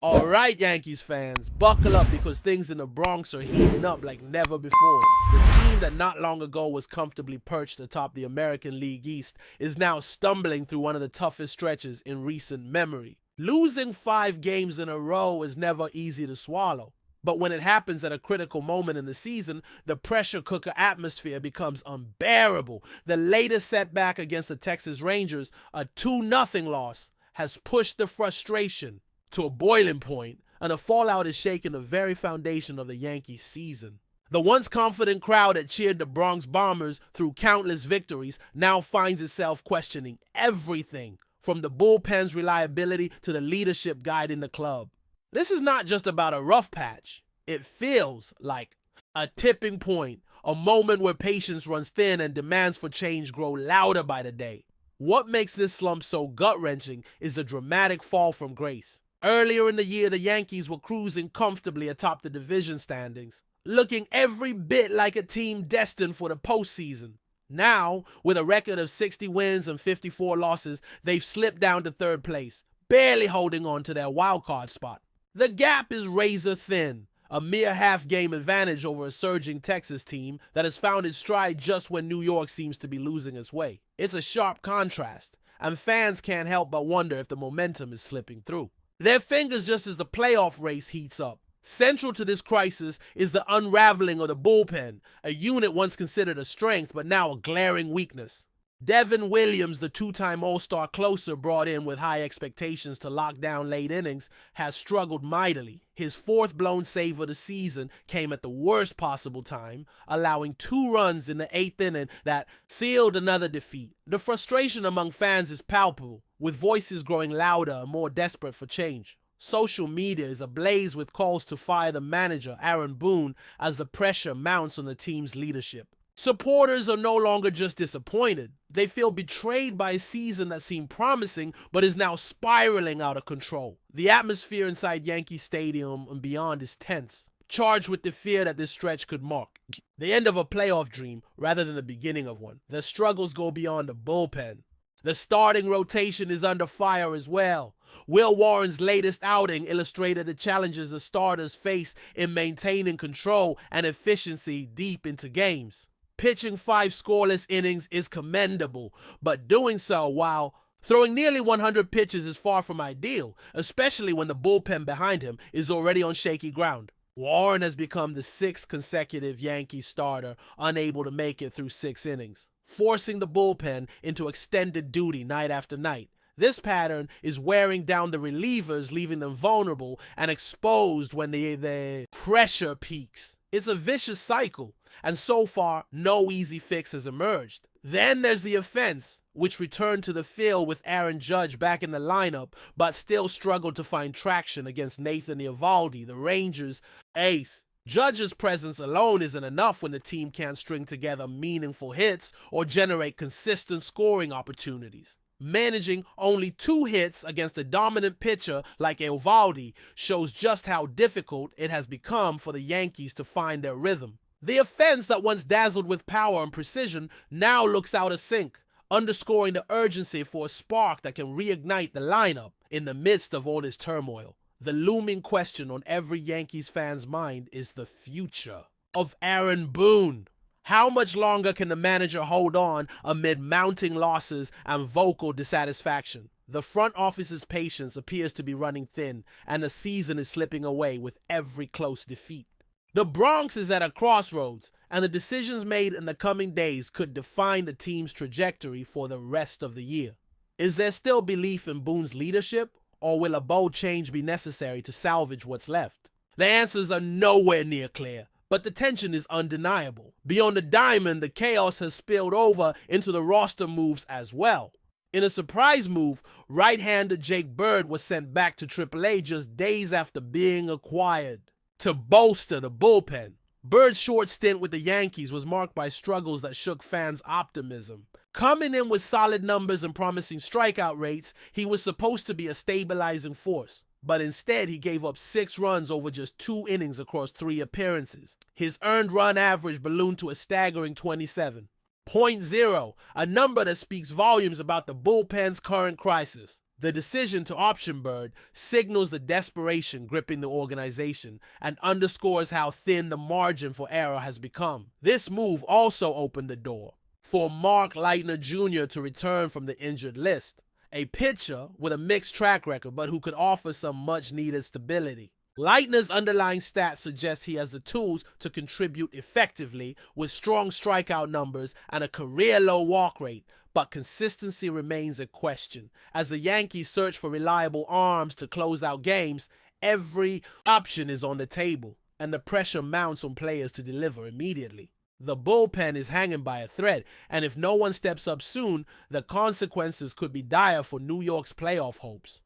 All right, Yankees fans, buckle up because things in the Bronx are heating up like never before. The team that not long ago was comfortably perched atop the American League East is now stumbling through one of the toughest stretches in recent memory. Losing 5 games in a row is never easy to swallow. But when it happens at a critical moment in the season, the pressure cooker atmosphere becomes unbearable. The latest setback against the Texas Rangers, a 2-0 loss, has pushed the frustration to a boiling point, and the fallout is shaking the very foundation of the Yankee season. The once confident crowd that cheered the Bronx Bombers through countless victories now finds itself questioning everything, from the bullpen's reliability to the leadership guiding the club. This is not just about a rough patch. It feels like a tipping point, a moment where patience runs thin and demands for change grow louder by the day. What makes this slump so gut-wrenching is the dramatic fall from grace. Earlier in the year, the Yankees were cruising comfortably atop the division standings, looking every bit like a team destined for the postseason. Now, with a record of 60 wins and 54 losses, they've slipped down to third place, barely holding on to their wildcard spot. The gap is razor thin, a mere half-game advantage over a surging Texas team that has found its stride just when New York seems to be losing its way. It's a sharp contrast, and fans can't help but wonder if the momentum is slipping through their fingers just as the playoff race heats up. Central to this crisis is the unraveling of the bullpen, a unit once considered a strength but now a glaring weakness. Devin Williams, the 2-time All-Star closer brought in with high expectations to lock down late innings, has struggled mightily. His 4th blown save of the season came at the worst possible time, allowing 2 runs in the 8th inning that sealed another defeat. The frustration among fans is palpable, with voices growing louder and more desperate for change. Social media is ablaze with calls to fire the manager, Aaron Boone, as the pressure mounts on the team's leadership. Supporters are no longer just disappointed. They feel betrayed by a season that seemed promising but is now spiraling out of control. The atmosphere inside Yankee Stadium and beyond is tense, charged with the fear that this stretch could mark the end of a playoff dream rather than the beginning of one. The struggles go beyond the bullpen. The starting rotation is under fire as well. Will Warren's latest outing illustrated the challenges the starters face in maintaining control and efficiency deep into games. Pitching 5 scoreless innings is commendable, but doing so while throwing nearly 100 pitches is far from ideal, especially when the bullpen behind him is already on shaky ground. Warren has become the 6th consecutive Yankee starter unable to make it through 6 innings, forcing the bullpen into extended duty night after night. This pattern is wearing down the relievers, leaving them vulnerable and exposed when the pressure peaks. It's a vicious cycle, and so far, no easy fix has emerged. Then there's the offense, which returned to the field with Aaron Judge back in the lineup, but still struggled to find traction against Nathan Eovaldi, the Rangers' ace. Judge's presence alone isn't enough when the team can't string together meaningful hits or generate consistent scoring opportunities. Managing only 2 hits against a dominant pitcher like Eovaldi shows just how difficult it has become for the Yankees to find their rhythm. The offense that once dazzled with power and precision now looks out of sync, underscoring the urgency for a spark that can reignite the lineup in the midst of all this turmoil. The looming question on every Yankees fan's mind is the future of Aaron Boone. How much longer can the manager hold on amid mounting losses and vocal dissatisfaction? The front office's patience appears to be running thin, and the season is slipping away with every close defeat. The Bronx is at a crossroads, and the decisions made in the coming days could define the team's trajectory for the rest of the year. Is there still belief in Boone's leadership, or will a bold change be necessary to salvage what's left? The answers are nowhere near clear, but the tension is undeniable. Beyond the diamond, the chaos has spilled over into the roster moves as well. In a surprise move, right-hander Jake Bird was sent back to AAA just days after being acquired to bolster the bullpen. Bird's short stint with the Yankees was marked by struggles that shook fans' optimism. Coming in with solid numbers and promising strikeout rates, he was supposed to be a stabilizing force. But instead, he gave up 6 runs over just 2 innings across 3 appearances. His earned run average ballooned to a staggering 27.0, a number that speaks volumes about the bullpen's current crisis. The decision to option Bird signals the desperation gripping the organization and underscores how thin the margin for error has become. This move also opened the door for Lightner Jr. to return from the injured list, a pitcher with a mixed track record but who could offer some much-needed stability. Lightner's underlying stats suggest he has the tools to contribute effectively with strong strikeout numbers and a career-low walk rate, but consistency remains a question. As the Yankees search for reliable arms to close out games, every option is on the table, and the pressure mounts on players to deliver immediately. The bullpen is hanging by a thread, and if no one steps up soon, the consequences could be dire for New York's playoff hopes.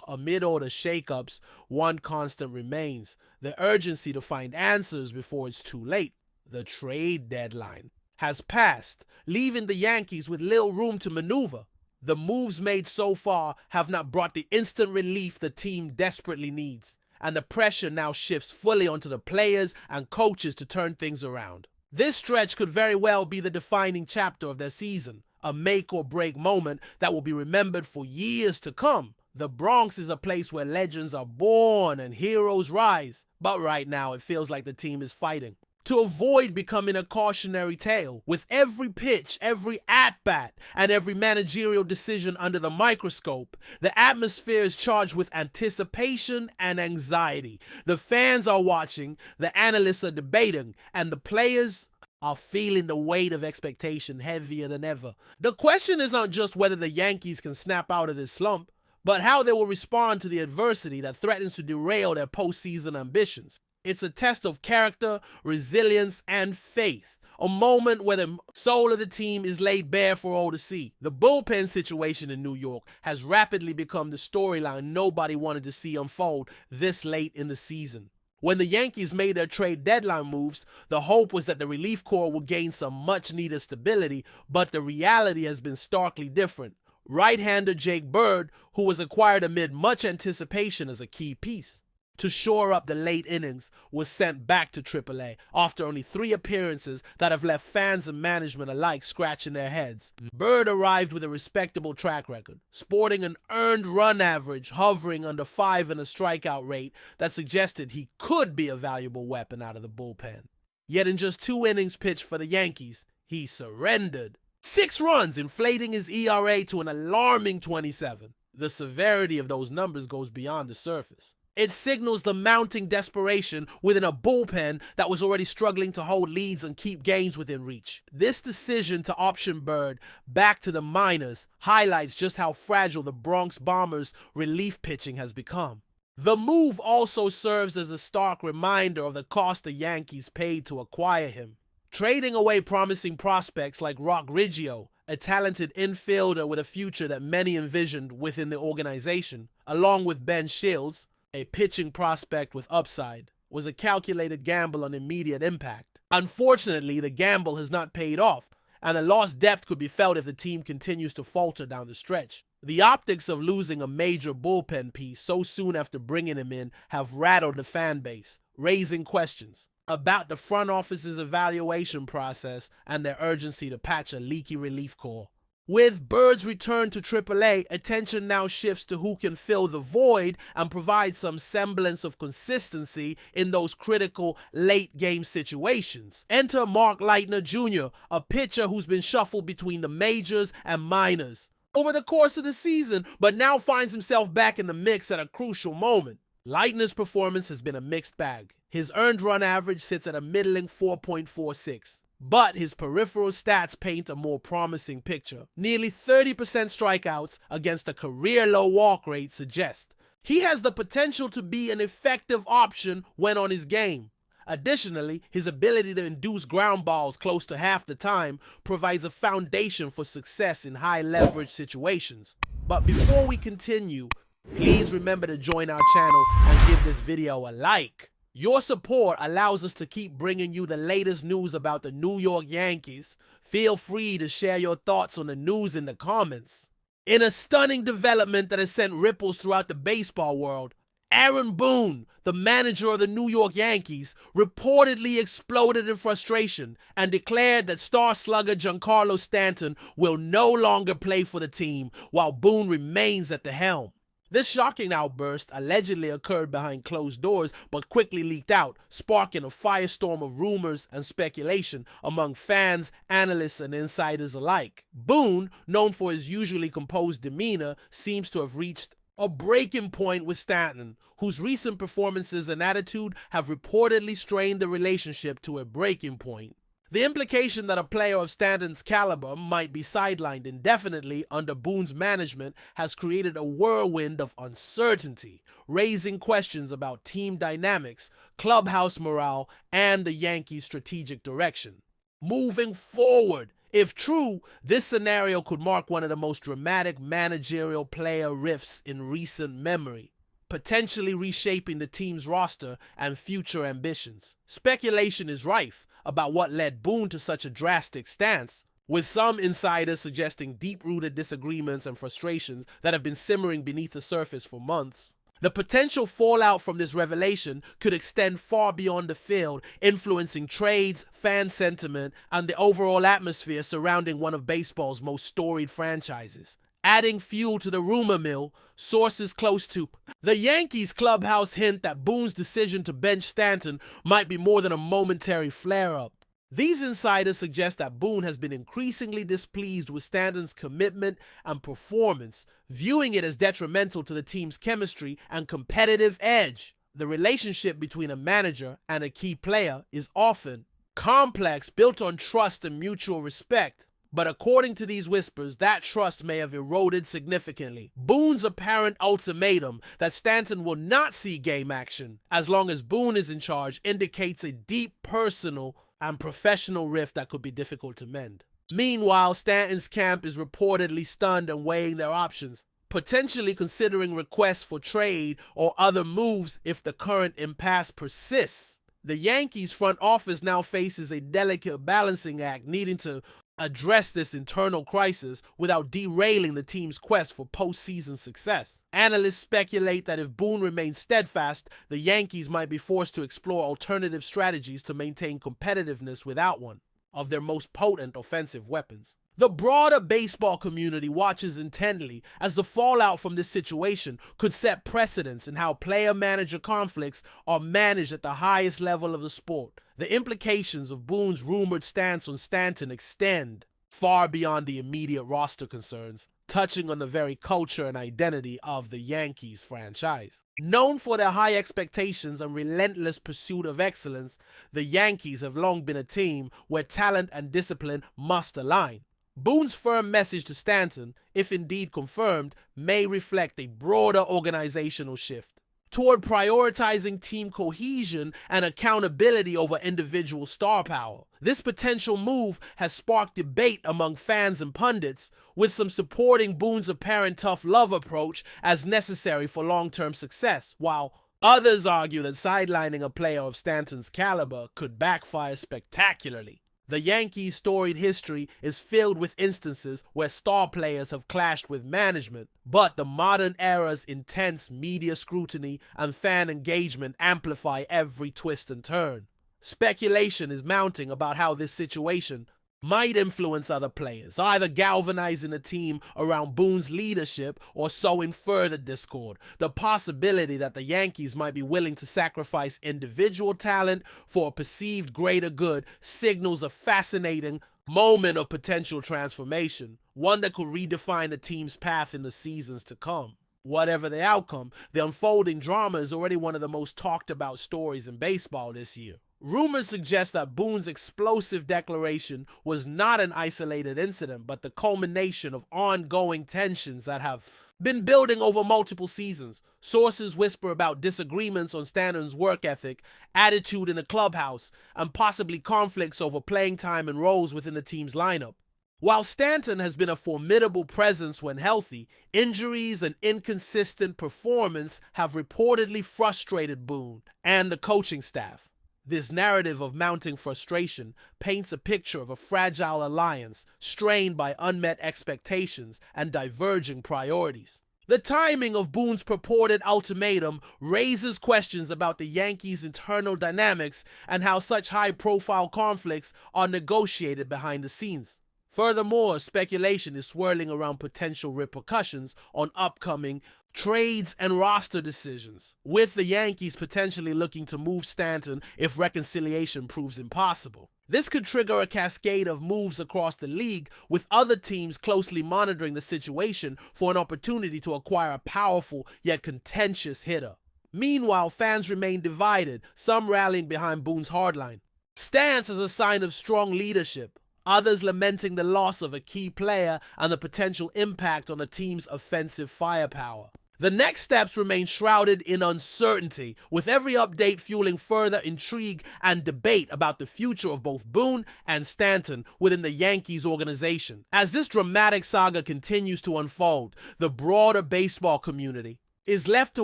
Amid all the shakeups, one constant remains: the urgency to find answers before it's too late. The trade deadline has passed, leaving the Yankees with little room to maneuver. The moves made so far have not brought the instant relief the team desperately needs, and the pressure now shifts fully onto the players and coaches to turn things around. This stretch could very well be the defining chapter of their season, a make-or-break moment that will be remembered for years to come. The Bronx is a place where legends are born and heroes rise, but right now it feels like the team is fighting to avoid becoming a cautionary tale. With every pitch, every at-bat, and every managerial decision under the microscope, the atmosphere is charged with anticipation and anxiety. The fans are watching, the analysts are debating, and the players are feeling the weight of expectation heavier than ever. The question is not just whether the Yankees can snap out of this slump, but how they will respond to the adversity that threatens to derail their postseason ambitions. It's a test of character, resilience, and faith. A moment where the soul of the team is laid bare for all to see. The bullpen situation in New York has rapidly become the storyline nobody wanted to see unfold this late in the season. When the Yankees made their trade deadline moves, the hope was that the relief corps would gain some much-needed stability, but the reality has been starkly different. Right-hander Jake Bird, who was acquired amid much anticipation as a key piece to shore up the late innings, was sent back to AAA after only 3 appearances that have left fans and management alike scratching their heads. Bird arrived with a respectable track record, sporting an earned run average hovering under 5 and a strikeout rate that suggested he could be a valuable weapon out of the bullpen. Yet in just 2 innings pitched for the Yankees, he surrendered. 6 runs, inflating his ERA to an alarming 27. The severity of those numbers goes beyond the surface. It signals the mounting desperation within a bullpen that was already struggling to hold leads and keep games within reach. This decision to option Bird back to the minors highlights just how fragile the Bronx Bombers' relief pitching has become. The move also serves as a stark reminder of the cost the Yankees paid to acquire him. Trading away promising prospects like Rock Riggio, a talented infielder with a future that many envisioned within the organization, along with Ben Shields, a pitching prospect with upside, was a calculated gamble on immediate impact. Unfortunately, the gamble has not paid off, and the lost depth could be felt if the team continues to falter down the stretch. The optics of losing a major bullpen piece so soon after bringing him in have rattled the fan base, raising questions about the front office's evaluation process and their urgency to patch a leaky relief corps. With Bird's return to AAA, attention now shifts to who can fill the void and provide some semblance of consistency in those critical late-game situations. Enter Lightner Jr., a pitcher who's been shuffled between the majors and minors over the course of the season, but now finds himself back in the mix at a crucial moment. Lightner's performance has been a mixed bag. His earned run average sits at a middling 4.46. But his peripheral stats paint a more promising picture. Nearly 30% strikeouts against a career-low walk rate suggest he has the potential to be an effective option when on his game. Additionally, his ability to induce ground balls close to half the time provides a foundation for success in high-leverage situations. But before we continue, please remember to join our channel and give this video a like. Your support allows us to keep bringing you the latest news about the New York Yankees. Feel free to share your thoughts on the news in the comments. In a stunning development that has sent ripples throughout the baseball world, Aaron Boone, the manager of the New York Yankees, reportedly exploded in frustration and declared that star slugger Giancarlo Stanton will no longer play for the team while Boone remains at the helm. This shocking outburst allegedly occurred behind closed doors but quickly leaked out, sparking a firestorm of rumors and speculation among fans, analysts, and insiders alike. Boone, known for his usually composed demeanor, seems to have reached a breaking point with Stanton, whose recent performances and attitude have reportedly strained the relationship to a breaking point. The implication that a player of Stanton's caliber might be sidelined indefinitely under Boone's management has created a whirlwind of uncertainty, raising questions about team dynamics, clubhouse morale, and the Yankees' strategic direction. Moving forward, if true, this scenario could mark one of the most dramatic managerial player rifts in recent memory, potentially reshaping the team's roster and future ambitions. Speculation is rife about what led Boone to such a drastic stance, with some insiders suggesting deep-rooted disagreements and frustrations that have been simmering beneath the surface for months. The potential fallout from this revelation could extend far beyond the field, influencing trades, fan sentiment, and the overall atmosphere surrounding one of baseball's most storied franchises. Adding fuel to the rumor mill, sources close to the Yankees clubhouse hint that Boone's decision to bench Stanton might be more than a momentary flare-up. These insiders suggest that Boone has been increasingly displeased with Stanton's commitment and performance, viewing it as detrimental to the team's chemistry and competitive edge. The relationship between a manager and a key player is often complex, built on trust and mutual respect. But according to these whispers, that trust may have eroded significantly. Boone's apparent ultimatum that Stanton will not see game action as long as Boone is in charge indicates a deep personal and professional rift that could be difficult to mend. Meanwhile, Stanton's camp is reportedly stunned and weighing their options, potentially considering requests for trade or other moves if the current impasse persists. The Yankees front office now faces a delicate balancing act, needing to address this internal crisis without derailing the team's quest for postseason success. Analysts speculate that if Boone remains steadfast, the Yankees might be forced to explore alternative strategies to maintain competitiveness without one of their most potent offensive weapons. The broader baseball community watches intently as the fallout from this situation could set precedents in how player-manager conflicts are managed at the highest level of the sport. The implications of Boone's rumored stance on Stanton extend far beyond the immediate roster concerns, touching on the very culture and identity of the Yankees franchise. Known for their high expectations and relentless pursuit of excellence, the Yankees have long been a team where talent and discipline must align. Boone's firm message to Stanton, if indeed confirmed, may reflect a broader organizational shift toward prioritizing team cohesion and accountability over individual star power. This potential move has sparked debate among fans and pundits, with some supporting Boone's apparent tough love approach as necessary for long-term success, while others argue that sidelining a player of Stanton's caliber could backfire spectacularly. The Yankees' storied history is filled with instances where star players have clashed with management, but the modern era's intense media scrutiny and fan engagement amplify every twist and turn. Speculation is mounting about how this situation might influence other players, either galvanizing the team around Boone's leadership or sowing further discord. The possibility that the Yankees might be willing to sacrifice individual talent for a perceived greater good signals a fascinating moment of potential transformation, one that could redefine the team's path in the seasons to come. Whatever the outcome, the unfolding drama is already one of the most talked about stories in baseball this year. Rumors suggest that Boone's explosive declaration was not an isolated incident, but the culmination of ongoing tensions that have been building over multiple seasons. Sources whisper about disagreements on Stanton's work ethic, attitude in the clubhouse, and possibly conflicts over playing time and roles within the team's lineup. While Stanton has been a formidable presence when healthy, injuries and inconsistent performance have reportedly frustrated Boone and the coaching staff. This narrative of mounting frustration paints a picture of a fragile alliance strained by unmet expectations and diverging priorities. The timing of Boone's purported ultimatum raises questions about the Yankees' internal dynamics and how such high-profile conflicts are negotiated behind the scenes. Furthermore, speculation is swirling around potential repercussions on upcoming trades and roster decisions, with the Yankees potentially looking to move Stanton if reconciliation proves impossible. This could trigger a cascade of moves across the league, with other teams closely monitoring the situation for an opportunity to acquire a powerful yet contentious hitter. Meanwhile, fans remain divided, some rallying behind Boone's hardline stance as a sign of strong leadership, others lamenting the loss of a key player and the potential impact on the team's offensive firepower. The next steps remain shrouded in uncertainty, with every update fueling further intrigue and debate about the future of both Boone and Stanton within the Yankees organization. As this dramatic saga continues to unfold, the broader baseball community is left to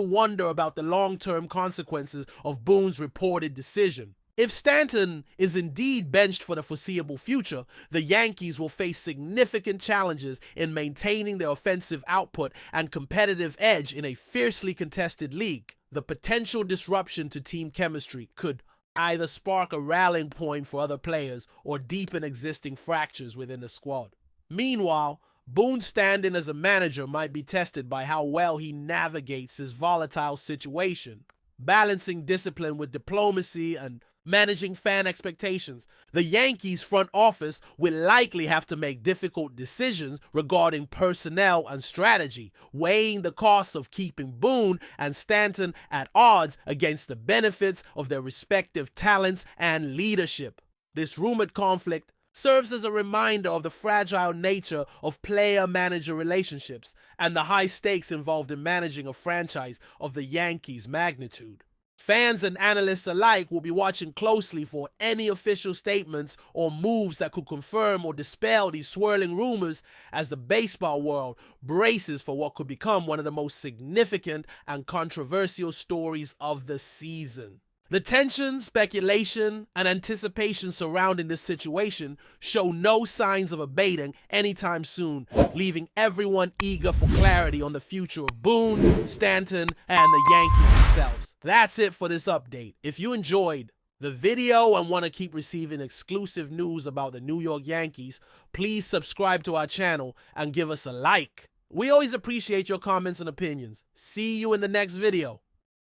wonder about the long-term consequences of Boone's reported decision. If Stanton is indeed benched for the foreseeable future, the Yankees will face significant challenges in maintaining their offensive output and competitive edge in a fiercely contested league. The potential disruption to team chemistry could either spark a rallying point for other players or deepen existing fractures within the squad. Meanwhile, Boone's standing as a manager might be tested by how well he navigates his volatile situation, balancing discipline with diplomacy and managing fan expectations. The Yankees front office will likely have to make difficult decisions regarding personnel and strategy, weighing the costs of keeping Boone and Stanton at odds against the benefits of their respective talents and leadership. This rumored conflict serves as a reminder of the fragile nature of player-manager relationships and the high stakes involved in managing a franchise of the Yankees' magnitude. Fans and analysts alike will be watching closely for any official statements or moves that could confirm or dispel these swirling rumors as the baseball world braces for what could become one of the most significant and controversial stories of the season. The tension, speculation, and anticipation surrounding this situation show no signs of abating anytime soon, leaving everyone eager for clarity on the future of Boone, Stanton, and the Yankees themselves. That's it for this update. If you enjoyed the video and want to keep receiving exclusive news about the New York Yankees, please subscribe to our channel and give us a like. We always appreciate your comments and opinions. See you in the next video.